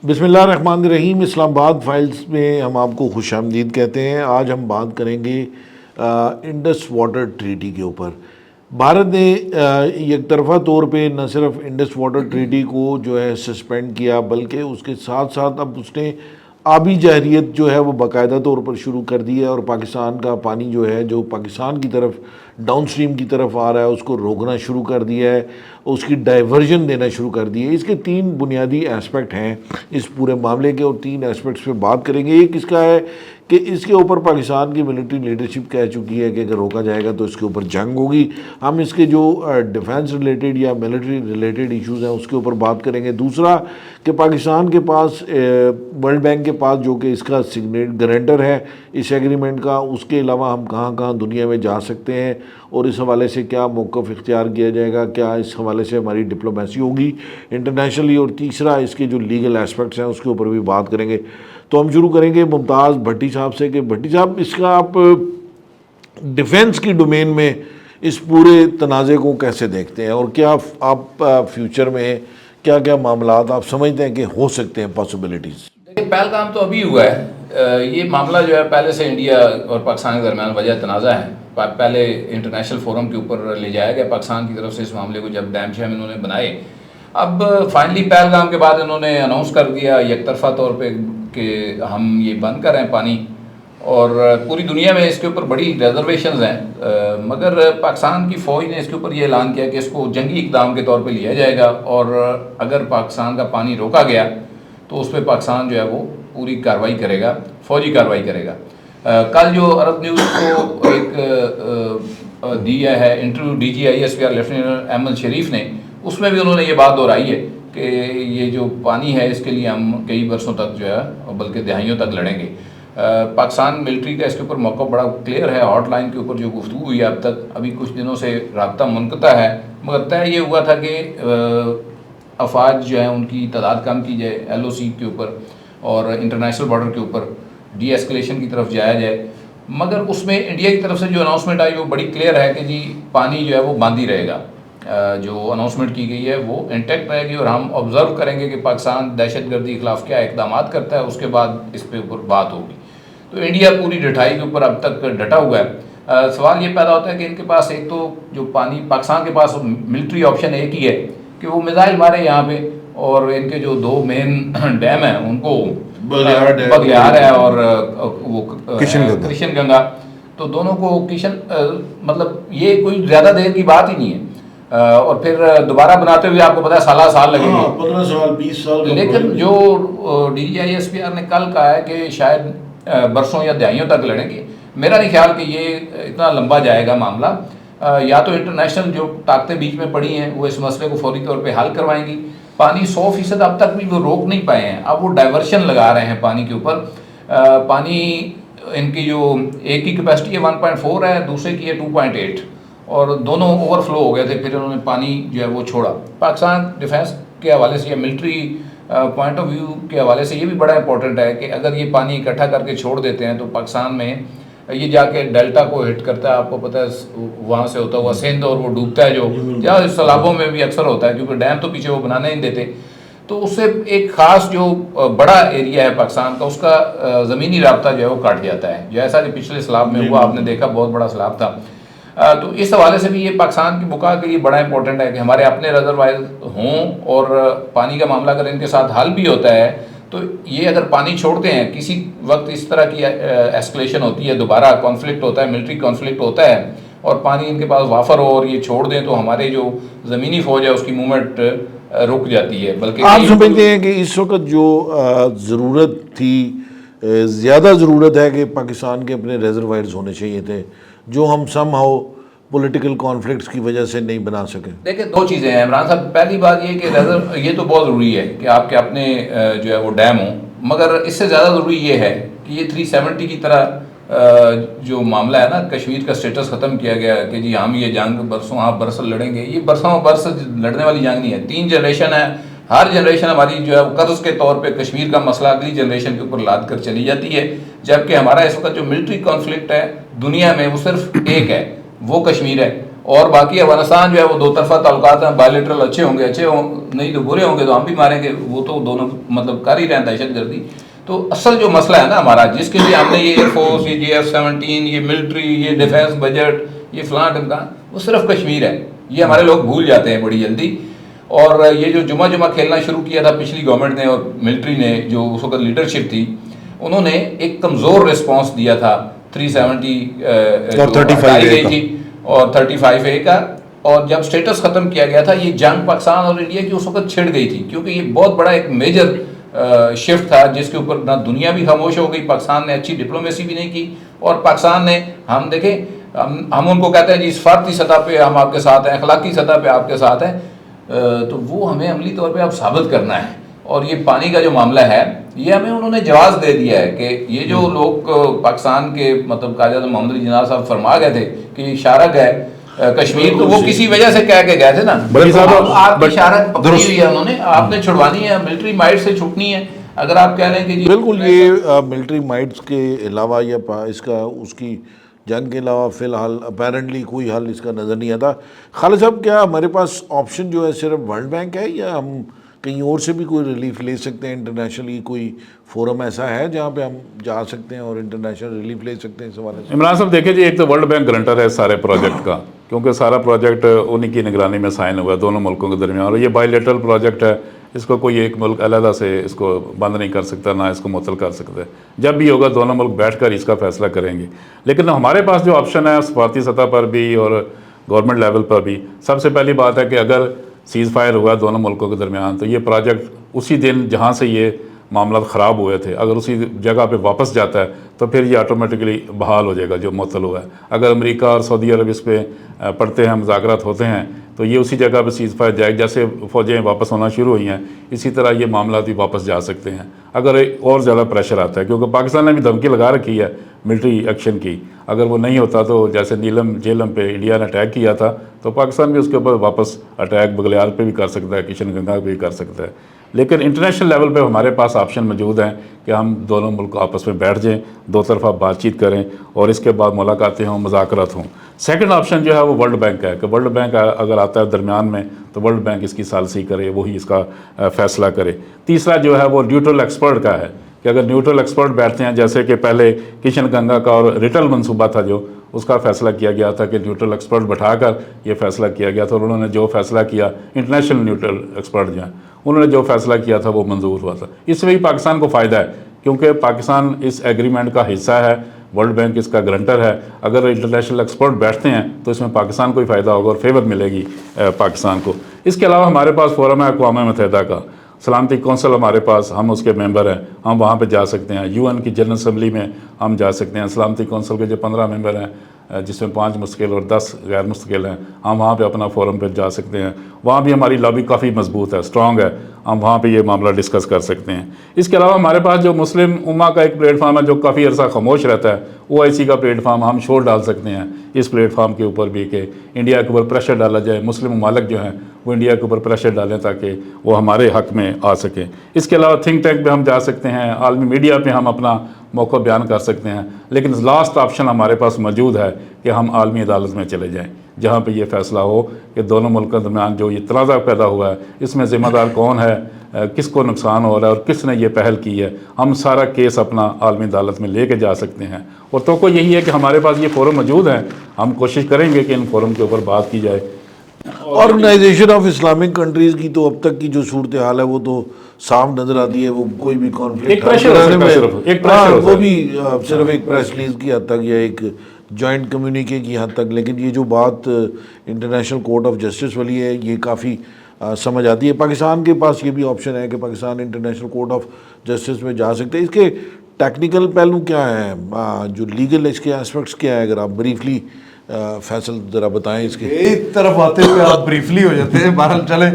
بسم اللہ الرحمن الرحیم۔ اسلام آباد فائلز میں ہم آپ کو خوش آمدید کہتے ہیں۔ آج ہم بات کریں گے انڈس واٹر ٹریٹی کے اوپر۔ بھارت نے یک طرفہ طور پہ نہ صرف انڈس واٹر ٹریٹی کو جو ہے سسپینڈ کیا، بلکہ اس کے ساتھ ساتھ اب اس نے آبی جارحیت جو ہے وہ باقاعدہ طور پر شروع کر دی ہے، اور پاکستان کا پانی جو ہے جو پاکستان کی طرف ڈاؤن سٹریم کی طرف آ رہا ہے اس کو روکنا شروع کر دیا ہے، اس کی ڈائیورژن دینا شروع کر دی ہے۔ اس کے تین بنیادی ایسپیکٹ ہیں اس پورے معاملے کے، اور تین ایسپیکٹس پہ بات کریں گے۔ ایک اس کا ہے کہ اس کے اوپر پاکستان کی ملٹری لیڈرشپ کہہ چکی ہے کہ اگر روکا جائے گا تو اس کے اوپر جنگ ہوگی۔ ہم اس کے جو ڈیفینس ریلیٹڈ یا ملٹری ریلیٹڈ ایشوز ہیں اس کے اوپر بات کریں گے۔ دوسرا کہ پاکستان کے پاس ورلڈ بینک کے پاس جو کہ اس کا گارنٹر ہے اس ایگریمنٹ کا، اس کے علاوہ ہم کہاں کہاں دنیا میں جا سکتے ہیں اور اس حوالے سے کیا موقف اختیار کیا جائے گا، کیا اس حوالے سے ہماری ڈپلومیسی ہوگی انٹرنیشنلی، اور تیسرا اس کے جو لیگل ایسپیکٹس ہیں اس کے اوپر بھی بات کریں گے۔ تو ہم شروع کریں گے ممتاز بھٹی صاحب سے کہ بھٹی صاحب، اس کا آپ ڈیفنس کی ڈومین میں اس پورے تنازع کو کیسے دیکھتے ہیں، اور کیا آپ فیوچر میں کیا کیا معاملات آپ سمجھتے ہیں کہ ہو سکتے ہیں پاسبلٹیز؟ دیکھیں، پہلگام تو ابھی ہوا ہے۔ یہ معاملہ جو ہے پہلے سے انڈیا اور پاکستان کے درمیان وجہ تنازع ہے۔ پہلے انٹرنیشنل فورم کے اوپر لے جایا گیا پاکستان کی طرف سے اس معاملے کو، جب ڈیم شیم انہوں نے بنائے۔ اب فائنلی پہلگام کے بعد انہوں نے اناؤنس کر دیا یک طرفہ طور پہ کہ ہم یہ بند کر رہے ہیں پانی، اور پوری دنیا میں اس کے اوپر بڑی ریزرویشنز ہیں، مگر پاکستان کی فوج نے اس کے اوپر یہ اعلان کیا کہ اس کو جنگی اقدام کے طور پہ لیا جائے گا، اور اگر پاکستان کا پانی روکا گیا تو اس پہ پاکستان جو ہے وہ پوری کارروائی کرے گا، فوجی کارروائی کرے گا۔ کل جو عرب نیوز کو ایک دیا ہے interview D G I S P R lieutenant Ahmed Sharif نے، اس میں بھی انہوں نے یہ بات دہرائی ہے کہ یہ جو پانی ہے اس کے لیے ہم کئی برسوں تک جو ہے بلکہ دہائیوں تک لڑیں گے۔ پاکستان ملٹری کا اس کے اوپر موقع بڑا کلیئر ہے۔ ہاٹ لائن کے اوپر جو گفتگو ہوئی ہے اب تک، ابھی کچھ دنوں سے رابطہ منقطع ہے، مگر طے یہ ہوا تھا کہ افواج جو ہیں ان کی تعداد کم کی جائے ایل او سی کے اوپر، اور انٹرنیشنل بارڈر کے اوپر ڈی ایسکلیشن کی طرف جایا جائے۔ مگر اس میں انڈیا کی طرف سے جو اناؤنسمنٹ آئی وہ بڑی کلیئر ہے کہ جی پانی جو ہے وہ بند ہی رہے گا۔ جو اناؤنسمنٹ کی گئی ہے وہ انٹیکٹ رہے گی، اور ہم آبزرو کریں گے کہ پاکستان دہشت گردی کے خلاف کیا اقدامات کرتا ہے، اس کے بعد اس پہ اوپر بات ہوگی۔ تو انڈیا پوری ڈٹائی کے اوپر اب تک ڈٹا ہوا ہے۔ سوال یہ پیدا ہوتا ہے کہ ان کے پاس ایک تو جو پانی، پاکستان کے پاس ملٹری آپشن ایک ہی ہے کہ وہ میزائل مارے یہاں پہ، اور ان کے جو دو مین ڈیم ہیں ان کو بگیار ہے اور وہ کرشن گنگا، تو دونوں کو مطلب یہ کوئی زیادہ دیر کی بات ہی نہیں ہے، اور پھر دوبارہ بناتے ہوئے آپ کو پتا ہے سال لگیں گے، 15 سال 20 سال۔ لیکن جو D G I S P R نے کل کہا ہے کہ شاید برسوں یا دہائیوں تک لڑیں گے، میرا نہیں خیال کہ یہ اتنا لمبا جائے گا معاملہ۔ یا تو انٹرنیشنل جو طاقتیں بیچ میں پڑی ہیں وہ اس مسئلے کو فوری طور پہ حل کروائیں گی۔ پانی 100% اب تک بھی وہ روک نہیں پائے ہیں، اب وہ ڈائیورشن لگا رہے ہیں پانی کے اوپر۔ پانی ان کی جو ایک کی کیپیسٹی ہے 1.4 ہے، دوسرے کی ہے 2.8، اور دونوں اوور فلو ہو گئے تھے، پھر انہوں نے پانی جو ہے وہ چھوڑا۔ پاکستان ڈیفینس کے حوالے سے یا ملٹری پوائنٹ آف ویو کے حوالے سے یہ بھی بڑا امپورٹنٹ ہے کہ اگر یہ پانی اکٹھا کر کے چھوڑ دیتے ہیں تو پاکستان میں یہ جا کے ڈیلٹا کو ہٹ کرتا ہے، آپ کو پتہ ہے وہاں سے ہوتا ہوا سندھ، اور وہ ڈوبتا ہے جو یا سیلابوں میں بھی اکثر ہوتا ہے، کیونکہ ڈیم تو پیچھے وہ بنانے نہیں دیتے۔ تو اس سے ایک خاص جو بڑا ایریا ہے پاکستان کا، اس کا زمینی رابطہ جو ہے وہ کٹ جاتا ہے، جیسا کہ پچھلے سیلاب میں ہوا، آپ نے دیکھا بہت بڑا سیلاب تھا۔ تو اس حوالے سے بھی یہ پاکستان کی بقا کے لیے بڑا امپورٹنٹ ہے کہ ہمارے اپنے ریزروائر ہوں، اور پانی کا معاملہ اگر ان کے ساتھ حل بھی ہوتا ہے تو یہ اگر پانی چھوڑتے ہیں، کسی وقت اس طرح کی ایسکلیشن ہوتی ہے، دوبارہ کانفلکٹ ہوتا ہے، ملٹری کانفلکٹ ہوتا ہے، اور پانی ان کے پاس وافر ہو اور یہ چھوڑ دیں تو ہمارے جو زمینی فوج ہے اس کی موومنٹ رک جاتی ہے۔ بلکہ آپ سمجھتے ہیں کہ اس وقت جو ضرورت تھی، زیادہ ضرورت ہے کہ پاکستان کے اپنے ریزروائرز ہونے چاہیے تھے جو ہم سم ہاؤ پولیٹیکل کانفلکٹس کی وجہ سے نہیں بنا سکے؟ دیکھیں، دو چیزیں ہیں عمران صاحب۔ پہلی بات یہ کہ یہ تو بہت ضروری ہے کہ آپ کے اپنے جو ہے وہ ڈیم ہوں، مگر اس سے زیادہ ضروری یہ ہے کہ یہ 370 کی طرح جو معاملہ ہے نا، کشمیر کا سٹیٹس ختم کیا گیا کہ جی ہم یہ جنگ برسوں آپ برس لڑیں گے، یہ برسوں برس لڑنے والی جنگ نہیں ہے۔ 3 جنریشن ہے، ہر جنریشن ہماری جو ہے قرض کے طور پہ کشمیر کا مسئلہ اگلی جنریشن کے اوپر لاد کر چلی جاتی ہے، جبکہ ہمارا اس وقت جو ملٹری کانفلکٹ ہے دنیا میں وہ صرف ایک ہے، وہ کشمیر ہے۔ اور باقی افغانستان جو ہے وہ دو طرفہ تعلقات ہیں، بائیلیٹرل اچھے ہوں گے، اچھے نہیں تو برے ہوں گے تو ہم بھی ماریں گے، وہ تو دونوں مطلب کر ہی رہے ہیں دہشت گردی. تو اصل جو مسئلہ ہے نا ہمارا، جس کے لیے ہم نے یہ ایئر فورس، یہ JF-17، یہ ملٹری، یہ ڈیفینس بجٹ، یہ فلاں ٹمکان، وہ صرف کشمیر ہے. یہ ہمارے لوگ بھول جاتے ہیں بڑی جلدی. اور یہ جو جمعہ کھیلنا شروع کیا تھا پچھلی گورنمنٹ نے اور ملٹری نے، جو اس وقت لیڈرشپ تھی، انہوں نے ایک کمزور رسپانس دیا تھا 370 ہٹائی گئی تھی اور 35A کا. اور جب سٹیٹس ختم کیا گیا تھا، یہ جنگ پاکستان اور انڈیا کی اس وقت چھڑ گئی تھی، کیونکہ یہ بہت بڑا ایک میجر شفٹ تھا جس کے اوپر نہ دنیا بھی خاموش ہو گئی، پاکستان نے اچھی ڈپلومیسی بھی نہیں کی، اور پاکستان نے، ہم دیکھیں ہم ان کو کہتے ہیں جی سفارتی سطح پہ ہم آپ کے ساتھ ہیں، اخلاقی سطح پہ آپ کے ساتھ ہیں، تو وہ ہمیں عملی طور پہ اب ثابت کرنا ہے. اور یہ پانی کا جو معاملہ ہے، یہ ہمیں انہوں نے جواز دے دیا ہے کہ یہ جو لوگ پاکستان کے مطلب قائد اعظم محمد علی جناح صاحب فرما گئے تھے کہ شارک ہے کشمیر، تو وہ کسی وجہ سے کہہ کے گئے تھے نا. آپ کی شارک پکڑی ہوئی ہے انہوں نے، آپ نے چھڑوانی ہے، ملٹری مائٹ سے چھٹنی ہے. اگر آپ کہہ لیں کہ جی بالکل، یہ ملٹری مائٹس کے علاوہ یا اس کی جنگ کے علاوہ فی الحال اپیرنٹلی کوئی حل اس کا نظر نہیں آتا. خالد صاحب، کیا ہمارے پاس آپشن جو ہے صرف ورلڈ بینک ہے، یا ہم کہیں اور سے بھی کوئی ریلیف لے سکتے ہیں؟ انٹرنیشنلی کوئی فورم ایسا ہے جہاں پہ ہم جا سکتے ہیں اور انٹرنیشنل ریلیف لے سکتے ہیں اس حوالے سے؟ عمران صاحب دیکھیں جی، ایک تو ورلڈ بینک گرنٹر ہے سارے پروجیکٹ کا، کیونکہ سارا پروجیکٹ انہی کی نگرانی میں سائن ہوا ہے دونوں ملکوں کے درمیان، اور یہ بائیلیٹرل پروجیکٹ ہے، اس کو کوئی ایک ملک علیحدہ سے اس کو بند نہیں کر سکتا، نہ اس کو معطل کر سکتا ہے. جب بھی ہوگا دونوں ملک بیٹھ کر اس کا فیصلہ کریں گے. لیکن ہمارے پاس جو آپشن ہے سفارتی سطح پر بھی اور گورنمنٹ لیول پر بھی، سب سے پہلی بات ہے کہ اگر سیز فائر ہوا دونوں ملکوں کے درمیان، تو یہ پروجیکٹ اسی دن جہاں سے یہ معاملات خراب ہوئے تھے، اگر اسی جگہ پہ واپس جاتا ہے تو پھر یہ آٹومیٹکلی بحال ہو جائے گا جو معطل ہوا ہے. اگر امریکہ اور سعودی عرب اس پہ پڑھتے ہیں، مذاکرات ہوتے ہیں، تو یہ اسی جگہ پہ سیز فائر جائے. جیسے فوجیں واپس ہونا شروع ہوئی ہیں، اسی طرح یہ معاملات بھی واپس جا سکتے ہیں اگر اور زیادہ پریشر آتا ہے، کیونکہ پاکستان نے بھی دھمکی لگا رکھی ہے ملٹری ایکشن کی. اگر وہ نہیں ہوتا تو جیسے نیلم جیلم پہ انڈیا نے اٹیک کیا تھا، تو پاکستان بھی اس کے اوپر واپس اٹیک بغلیار پہ بھی کر سکتا ہے، کشن گنگا پہ بھی کر سکتا ہے. لیکن انٹرنیشنل لیول پہ ہمارے پاس آپشن موجود ہیں کہ ہم دونوں ملک آپس میں بیٹھ جائیں، دو طرفہ بات چیت کریں، اور اس کے بعد ملاقاتیں ہوں، مذاکرات ہوں. سیکنڈ آپشن جو ہے وہ ورلڈ بینک ہے، کہ ورلڈ بینک اگر آتا ہے درمیان میں تو ورلڈ بینک اس کی ثالثی کرے، وہی اس کا فیصلہ کرے. تیسرا جو ہے وہ نیوٹرل ایکسپرٹ کا ہے، کہ اگر نیوٹرل ایکسپرٹ بیٹھتے ہیں، جیسے کہ پہلے کشن گنگا کا اور ریٹل منصوبہ تھا جو اس کا فیصلہ کیا گیا تھا کہ نیوٹرل ایکسپرٹ بٹھا کر یہ فیصلہ کیا گیا تھا، اور انہوں نے جو فیصلہ کیا، انٹرنیشنل نیوٹرل ایکسپرٹ جو ہیں انہوں نے جو فیصلہ کیا تھا وہ منظور ہوا تھا. اس میں بھی پاکستان کو فائدہ ہے، کیونکہ پاکستان اس ایگریمنٹ کا حصہ ہے، ورلڈ بینک اس کا گرنٹر ہے. اگر انٹرنیشنل ایکسپرٹ بیٹھتے ہیں تو اس میں پاکستان کو ہی فائدہ ہوگا اور فیور ملے گی پاکستان کو. اس کے علاوہ ہمارے پاس فورم ہے اقوام متحدہ کا، سلامتی کونسل ہمارے پاس، ہم اس کے ممبر ہیں، ہم وہاں پہ جا سکتے ہیں. UN کی جنرل اسمبلی میں ہم جا سکتے ہیں. سلامتی کونسل کے جو 15 ممبر ہیں، جس میں 5 مستقل اور 10 غیر مستقل ہیں، ہم وہاں پہ اپنا فورم پہ جا سکتے ہیں. وہاں بھی ہماری لابی کافی مضبوط ہے، اسٹرانگ ہے، ہم وہاں پہ یہ معاملہ ڈسکس کر سکتے ہیں. اس کے علاوہ ہمارے پاس جو مسلم امہ کا ایک پلیٹ فارم ہے جو کافی عرصہ خاموش رہتا ہے، OIC کا پلیٹ فارم، ہم شور ڈال سکتے ہیں اس پلیٹ فارم کے اوپر بھی کہ انڈیا کے اوپر پریشر ڈالا جائے، مسلم ممالک جو ہیں وہ انڈیا کے اوپر پریشر ڈالیں تاکہ وہ ہمارے حق میں آ سکیں. اس کے علاوہ تھنک ٹینک پہ ہم جا سکتے ہیں، عالمی میڈیا پہ ہم اپنا موقع بیان کر سکتے ہیں. لیکن لاسٹ آپشن ہمارے پاس موجود ہے کہ ہم عالمی عدالت میں چلے جائیں، جہاں پہ یہ فیصلہ ہو کہ دونوں ملکوں کے درمیان جو یہ تنازع پیدا ہوا ہے، اس میں ذمہ دار کون ہے، کس کو نقصان ہو رہا ہے اور کس نے یہ پہل کی ہے. ہم سارا کیس اپنا عالمی عدالت میں لے کے جا سکتے ہیں. اور توقع یہی ہے کہ ہمارے پاس یہ فورم موجود ہیں، ہم کوشش کریں گے کہ ان فورم کے اوپر بات کی جائے. آرگنائزیشن آف اسلامک کنٹریز کی تو اب تک کی جو صورتحال ہے وہ تو صاف نظر آتی ہے، وہ کوئی بھی کانفلکٹ وہ بھی صرف ایک پریس ریلیز کی حد تک یا ایک جوائنٹ کمیونیکے کی حد تک. لیکن یہ جو بات انٹرنیشنل کورٹ آف جسٹس والی ہے، یہ کافی سمجھ آتی ہے. پاکستان کے پاس یہ بھی آپشن ہے کہ Pakistan international court of justice میں جا سکتے ہیں. اس کے ٹیکنیکل پہلو کیا ہیں، جو لیگل اس کے اسپیکٹس کیا ہے، اگر آپ بریفلی فیصل ذرا بتائیں اس کے. ایک طرف آتے ہوئے آپ بریفلی ہو جاتے ہیں. بہرحال چلیں،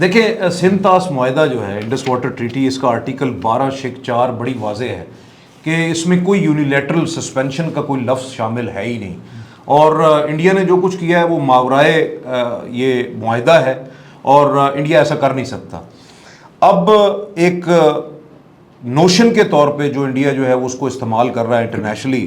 دیکھیں سندھ طاس معاہدہ جو ہے انڈس واٹر ٹریٹی، اس کا آرٹیکل 12(4) بڑی واضح ہے کہ اس میں کوئی یونیلیٹرل سسپینشن کا کوئی لفظ شامل ہے ہی نہیں، اور انڈیا نے جو کچھ کیا ہے وہ ماورائے یہ معاہدہ ہے، اور انڈیا ایسا کر نہیں سکتا. اب ایک نوشن کے طور پہ جو انڈیا جو ہے وہ اس کو استعمال کر رہا ہے انٹرنیشنلی،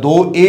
2A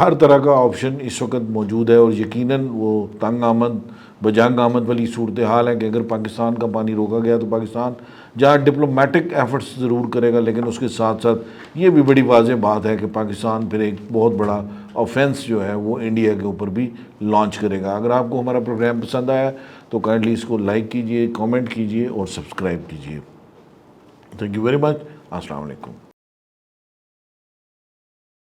ہر طرح کا آپشن اس وقت موجود ہے، اور یقیناً وہ تنگ آمد بجنگ آمد والی صورتحال ہے کہ اگر پاکستان کا پانی روکا گیا تو پاکستان جہاں ڈپلومیٹک ایفرٹس ضرور کرے گا، لیکن اس کے ساتھ ساتھ یہ بھی بڑی واضح بات ہے کہ پاکستان پھر ایک بہت بڑا آفینس جو ہے وہ انڈیا کے اوپر بھی لانچ کرے گا۔ اگر آپ کو ہمارا پروگرام پسند آیا تو کائنڈلی اس کو لائک کیجئے، کامنٹ کیجئے اور سبسکرائب کیجئے۔ Thank you very much. السلام علیکم۔